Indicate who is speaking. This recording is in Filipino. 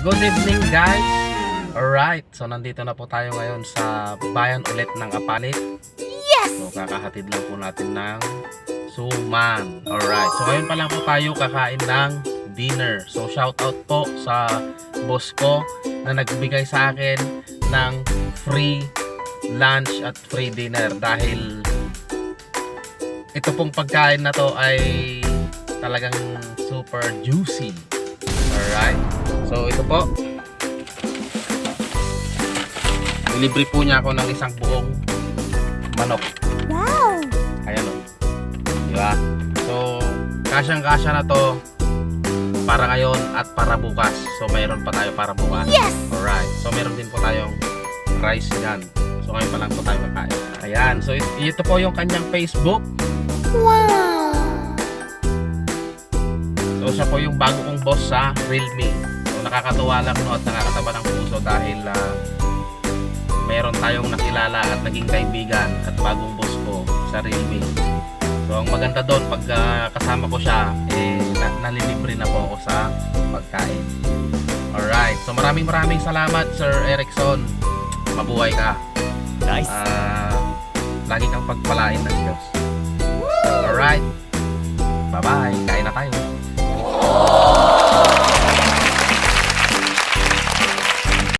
Speaker 1: Good evening guys. Alright, so nandito na po tayo ngayon sa bayan ulit ng Apalit.
Speaker 2: Yes!
Speaker 1: So kakahatid lang po natin ng suman. Alright, so ngayon pa lang po tayo kakain ng dinner. So shout out po sa boss ko na nagbigay sa akin ng free lunch at free dinner dahil ito pong pagkain na to ay talagang super juicy. Alright, so ito po, nilibre po niya ako ng isang buong manok.
Speaker 2: Wow!
Speaker 1: Ayan o, diba? So kasyang kasya na to para ngayon at para bukas. So mayroon pa tayo para bukas.
Speaker 2: Yes!
Speaker 1: Alright, so meron din po tayong rice yan. So ngayon pa lang po tayo kakain. Ayan, so ito po yung kanyang Facebook.
Speaker 2: Wow!
Speaker 1: So siya po yung bago kong boss sa Realme. So nakakatuwa lang no at nakakataba ng puso dahil meron tayong nakilala at naging kaibigan at bagong boss ko sa Realme. So ang maganda doon pag kasama ko siya nalilibre na po ako sa pagkain. Alright, so maraming salamat Sir Erickson. Mabuhay ka.
Speaker 3: Nice.
Speaker 1: Lagi kang pagpalain ng Diyos. Alright, bye bye, kain na tayo.